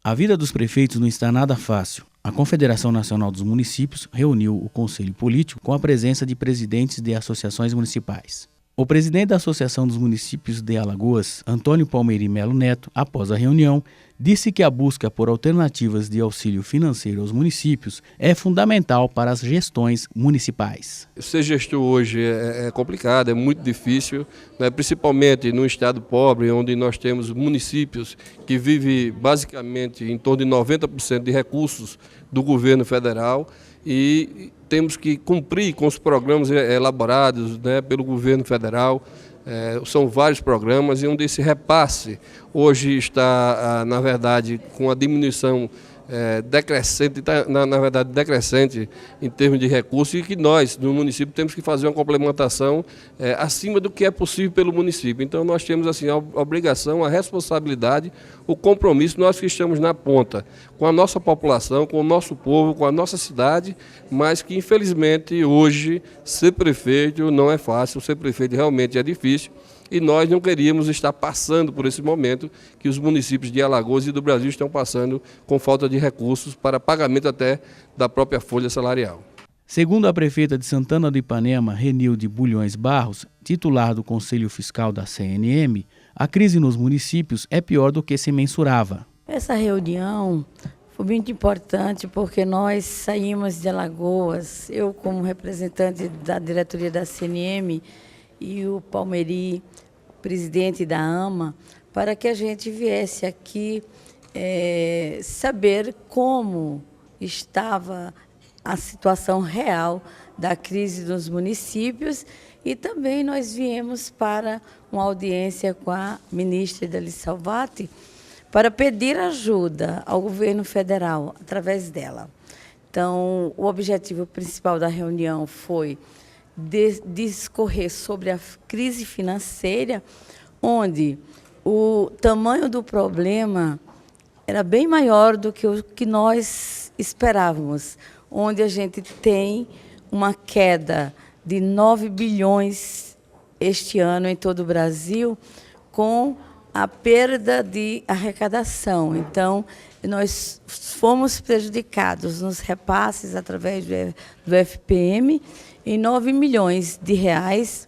A vida dos prefeitos não está nada fácil. A Confederação Nacional dos Municípios reuniu o Conselho Político com a presença de presidentes de associações municipais. O presidente da Associação dos Municípios de Alagoas, Antônio Palmeri Melo Neto, após a reunião, disse que a busca por alternativas de auxílio financeiro aos municípios é fundamental para as gestões municipais. Ser gestor hoje é complicado, é muito difícil, né? Principalmente num estado pobre, onde nós temos municípios que vivem basicamente em torno de 90% de recursos do governo federal e temos que cumprir com os programas elaborados, né, pelo governo federal. São vários programas e um desse repasse hoje está, na verdade, com a diminuição decrescente, na verdade decrescente em termos de recursos, e que nós, no município, temos que fazer uma complementação acima do que é possível pelo município. Então nós temos assim a obrigação, a responsabilidade, o compromisso, nós que estamos na ponta, com a nossa população, com o nosso povo, com a nossa cidade, mas que infelizmente hoje ser prefeito não é fácil, ser prefeito realmente é difícil. E nós não queríamos estar passando por esse momento que os municípios de Alagoas e do Brasil estão passando com falta de recursos para pagamento até da própria folha salarial. Segundo a prefeita de Santana do Ipanema, Renilde Bulhões Barros, titular do Conselho Fiscal da CNM, a crise nos municípios é pior do que se mensurava. Essa reunião foi muito importante porque nós saímos de Alagoas, eu como representante da diretoria da CNM e o Palmeri, presidente da AMA, para que a gente viesse aqui saber como estava a situação real da crise dos municípios, e também nós viemos para uma audiência com a ministra Ideli Salvati para pedir ajuda ao governo federal através dela. Então, o objetivo principal da reunião foi discorrer sobre a crise financeira, onde o tamanho do problema era bem maior do que o que nós esperávamos, onde a gente tem uma queda de 9 bilhões este ano em todo o Brasil, com a perda de arrecadação. Então, nós fomos prejudicados nos repasses através do FPM em 9 milhões de reais,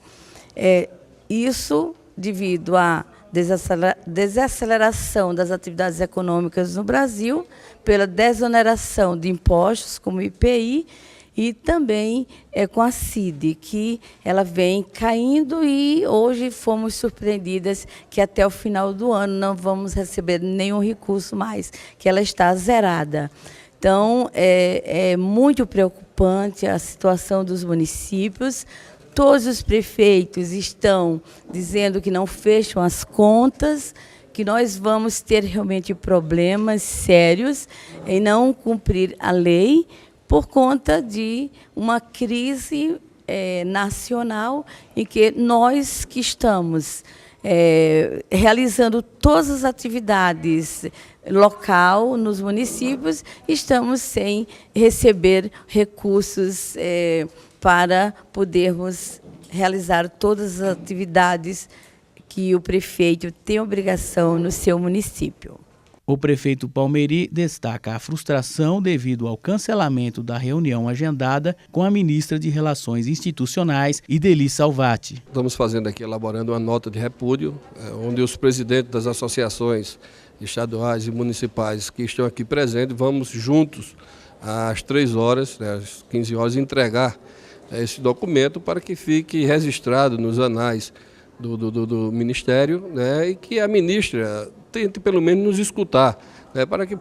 isso devido à desaceleração das atividades econômicas no Brasil, pela desoneração de impostos como o IPI, e também com a CID, que ela vem caindo, e hoje fomos surpreendidas que até o final do ano não vamos receber nenhum recurso mais, que ela está zerada. Então, é muito preocupante a situação dos municípios. Todos os prefeitos estão dizendo que não fecham as contas, que nós vamos ter realmente problemas sérios em não cumprir a lei por conta de uma crise nacional, em que nós que estamos realizando todas as atividades local nos municípios, estamos sem receber recursos para podermos realizar todas as atividades que o prefeito tem obrigação no seu município. O prefeito Palmeri destaca a frustração devido ao cancelamento da reunião agendada com a ministra de Relações Institucionais, Ideli Salvati. Estamos fazendo aqui, elaborando uma nota de repúdio, onde os presidentes das associações estaduais e municipais que estão aqui presentes, vamos juntos às 3 horas, às 15 horas, entregar esse documento para que fique registrado nos anais do Ministério, né, e que a ministra tente pelo menos nos escutar, né, para que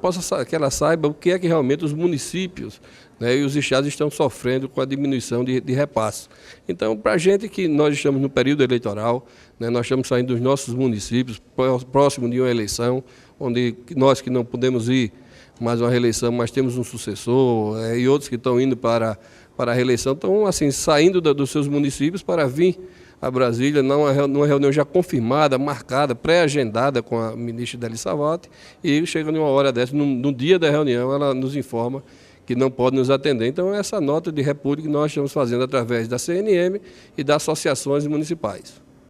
ela saiba o que é que realmente os municípios, né, e os estados estão sofrendo com a diminuição de repasse. Então, para a gente que nós estamos no período eleitoral, né, nós estamos saindo dos nossos municípios, próximo de uma eleição, onde nós que não podemos ir mais uma reeleição, mas temos um sucessor, e outros que estão indo para a reeleição, estão assim, saindo dos seus municípios para vir a Brasília, numa reunião já confirmada, marcada, pré-agendada com a ministra Ideli Salvati, e chega numa hora dessa, no dia da reunião, ela nos informa que não pode nos atender. Então, essa nota de repúdio que nós estamos fazendo através da CNM e das associações municipais.